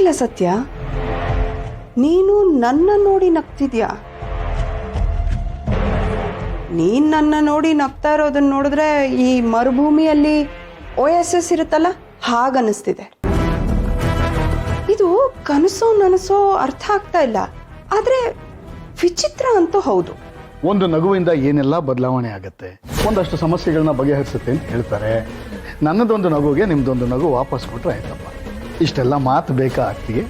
ಗೊತ್ತಿಲ್ಲ ಸತ್ಯ, ನೀನು ನನ್ನ ನೋಡಿ ನಗ್ತಿದ್ಯಾ? ನೀನ್ ನನ್ನ ನೋಡಿ ನಗ್ತಾ ಇರೋದನ್ನ ನೋಡಿದ್ರೆ ಈ ಮರುಭೂಮಿಯಲ್ಲಿ OSS ಇರುತ್ತಲ್ಲ ಹಾಗನ್ನಿಸ್ತಿದೆ. ಇದು ಕನಸೋ ನನಸೋ ಅರ್ಥ ಆಗ್ತಾ ಇಲ್ಲ, ಆದ್ರೆ ವಿಚಿತ್ರ ಅಂತೂ ಹೌದು. ಒಂದು ನಗುವಿಂದ ಏನೆಲ್ಲ ಬದಲಾವಣೆ ಆಗುತ್ತೆ, ಒಂದಷ್ಟು ಸಮಸ್ಯೆಗಳನ್ನ ಬಗೆಹರಿಸುತ್ತೆ ಅಂತ ಹೇಳ್ತಾರೆ. ನನ್ನದೊಂದು ನಗುಗೆ ನಿಮ್ದೊಂದು ನಗು ವಾಪಸ್ ಕೊಟ್ರೆ ಆಯ್ತಪ್ಪ. ಇಷ್ಟೆಲ್ಲ ಮಾತು ಬೇಕಾ ಆಗ್ತಿಗೆ?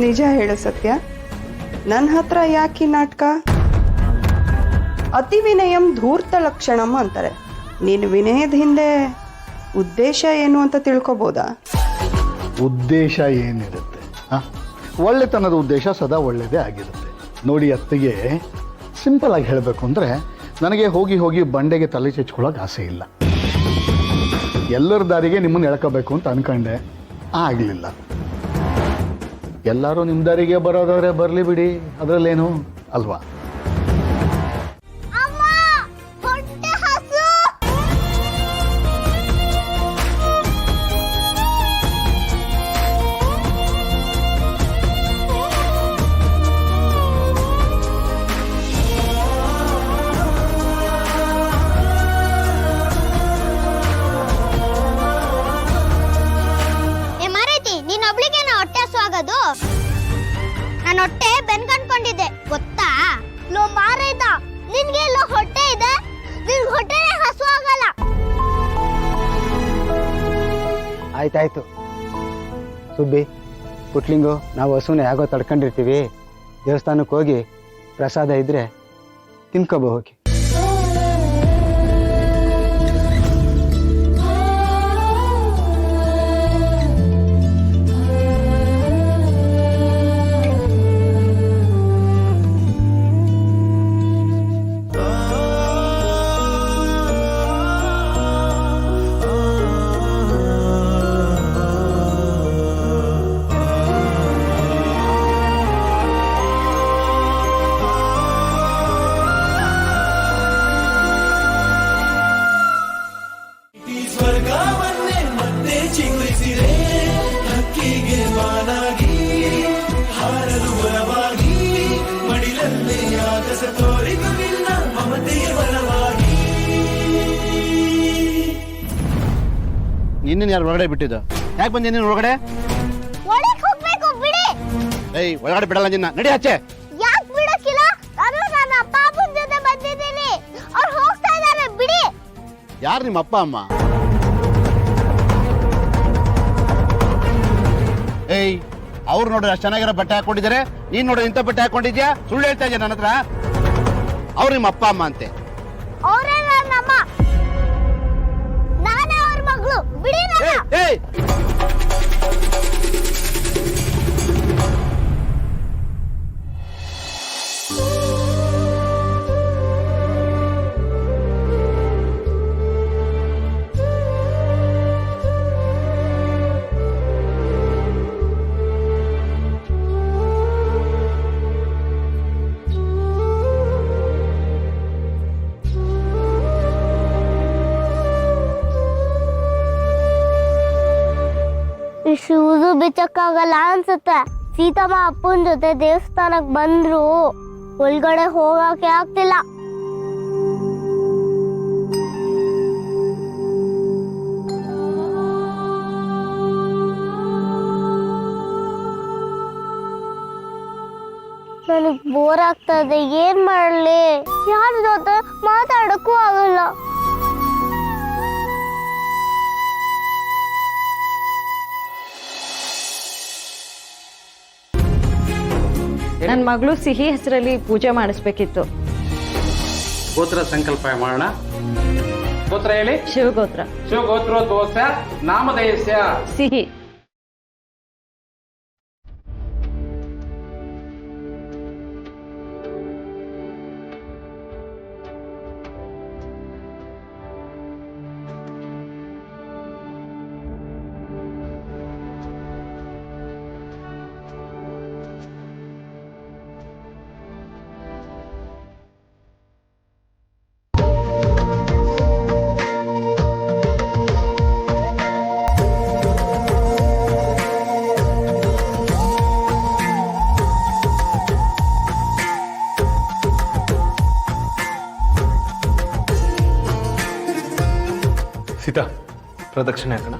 ನಿಜ ಹೇಳು ಸತ್ಯ, ನನ್ನ ಹತ್ರ ಯಾಕೆ ನಾಟಕ? ಅತಿ ವಿನಯಂ ಧೂರ್ತ ಲಕ್ಷಣಂ ಅಂತಾರೆ. ನೀನು ವಿನಯದ ಹಿಂದೆ ಉದ್ದೇಶ ಏನು ಅಂತ ತಿಳ್ಕೊಬೋದಾ? ಉದ್ದೇಶ ಏನಿರುತ್ತೆ? ಒಳ್ಳೆತನದ ಉದ್ದೇಶ ಸದಾ ಒಳ್ಳೆಯದೇ ಆಗಿರುತ್ತೆ. ನೋಡಿ ಅತ್ತಿಗೆ, ಸಿಂಪಲ್ ಆಗಿ ಹೇಳಬೇಕು ಅಂದರೆ, ನನಗೆ ಹೋಗಿ ಹೋಗಿ ಬಂಡೆಗೆ ತಲೆ ಚೆಚ್ಕೊಳ್ಳೋಕೆ ಆಸೆ ಇಲ್ಲ. ಎಲ್ಲರ ದಾರಿಗೆ ನಿಮ್ಮನ್ನು ಎಳ್ಕೋಬೇಕು ಅಂತ ಅನ್ಕೊಂಡೆ, ಆಗಲಿಲ್ಲ. ಎಲ್ಲರೂ ನಿಮ್ಮ ದಾರಿಗೆ ಬರೋದಾದ್ರೆ ಬರಲಿ ಬಿಡಿ, ಅದರಲ್ಲೇನು ಅಲ್ವಾ? ನಾನು ಹೊಟ್ಟೆ ಬೆನ್ಕಂಡ್ಕೊಂಡಿದ್ದೆ ಗೊತ್ತಾ? ಲೋ ಮಾರೈತ, ನಿನ್ಗೆ ಎಲ್ಲೋ ಹೊಟ್ಟೆ ಇದೆ, ನಿನ್ ಹೊಟ್ಟೆನೇ ಹಸು ಆಗಲ್ಲ. ಆಯ್ತಾಯ್ತು ಸುಬ್ಬಿ, ಪುಟ್ಲಿಂಗು, ನಾವು ಹಸುನ ಯಾಗೋ ತಡ್ಕೊಂಡಿರ್ತೀವಿ. ದೇವಸ್ಥಾನಕ್ಕೆ ಹೋಗಿ ಪ್ರಸಾದ ಇದ್ರೆ ತಿನ್ಕೋಬೋ ಹೋಗಿ. ನಿನ್ನ ಯಾರು ಒಳಗಡೆ ಬಿಟ್ಟಿದ್ದು? ಯಾಕೆ ಬಂದೆ ನೀನು ಒಳಗಡೆ? ಒಳಗೆ ಹೋಗ್ಬೇಕು, ಬಿಡಿ. ಏಯ್, ಒಳಗಡೆ ಬಿಡಲ್ಲ ನಿನ್ನ, ನಡಿ ಆಚೆ. ಯಾಕೆ ಬಿಡಕ್ಕಿಲ್ಲ? ನಾನು ನನ್ನ ಅಪ್ಪ ಅಮ್ಮನ ಜೊತೆ ಬಂದಿದ್ದೀನಿ, ಅವ್ರು ಹೋಗ್ತಾ ಇದ್ದಾರೆ, ಬಿಡಿ. ಯಾರು ನಿಮ್ಮ ಅಪ್ಪ ಅಮ್ಮ? ಏಯ್, ಅವ್ರು ನೋಡಿದ್ರೆ ಅಷ್ಟು ಚೆನ್ನಾಗಿರೋ ಬಟ್ಟೆ ಹಾಕೊಂಡಿದ್ದಾರೆ, ನೀನ್ ನೋಡಿದ್ರೆ ಇಂಥ ಬಟ್ಟೆ ಹಾಕೊಂಡಿದ್ಯಾ? ಸುಳ್ಳು ಹೇಳ್ತಾ ಇದ್ಯಾ ನನ್ನ ಹತ್ರ? ಅವ್ರು ನಿಮ್ಮ ಅಪ್ಪ ಅಮ್ಮ ಅಂತೆ. ಅವರೇ ನನ್ನ ಅಮ್ಮ, ನಾನೇ ಅವ್ರ ಮಗಳು, ಬಿಡಿ ನನ್ನ. ಏಯ್, ಶೂಸು ಬಿಚ್ಚಕ್ಕಾಗಲ್ಲ ಅನ್ಸುತ್ತೆ. ಸೀತಮ್ಮ ಅಪ್ಪನ ಜೊತೆ ದೇವಸ್ಥಾನಕ್ ಬಂದ್ರು, ಒಳಗಡೆ ಹೋಗಕ್ಕೆ ಆಗ್ತಿಲ್ಲ. ನನಗ್ ಬೋರ್ ಆಗ್ತದೆ, ಏನ್ ಮಾಡ್ಲಿ? ಯಾರ ಜೊತೆ ಮಾತಾಡಕ್ಕೂ ಆಗಲ್ಲ. ನನ್ನ ಮಗಳು ಸಿಹಿ ಹೆಸರಲ್ಲಿ ಪೂಜೆ ಮಾಡಿಸ್ಬೇಕಿತ್ತು. ಗೋತ್ರ ಸಂಕಲ್ಪ ಮಾಡೋಣ. ಗೋತ್ರ ಹೇಳಿ. ಶಿವಗೋತ್ರ. ಶಿವಗೋತ್ರೋದ್ಭವಸ್ಯ ನಾಮಧೇಯಸ್ಯ ಸಿಹಿ. ಸೀತಾ ಪ್ರದಕ್ಷಿಣೆ ಹಾಕೋಣ.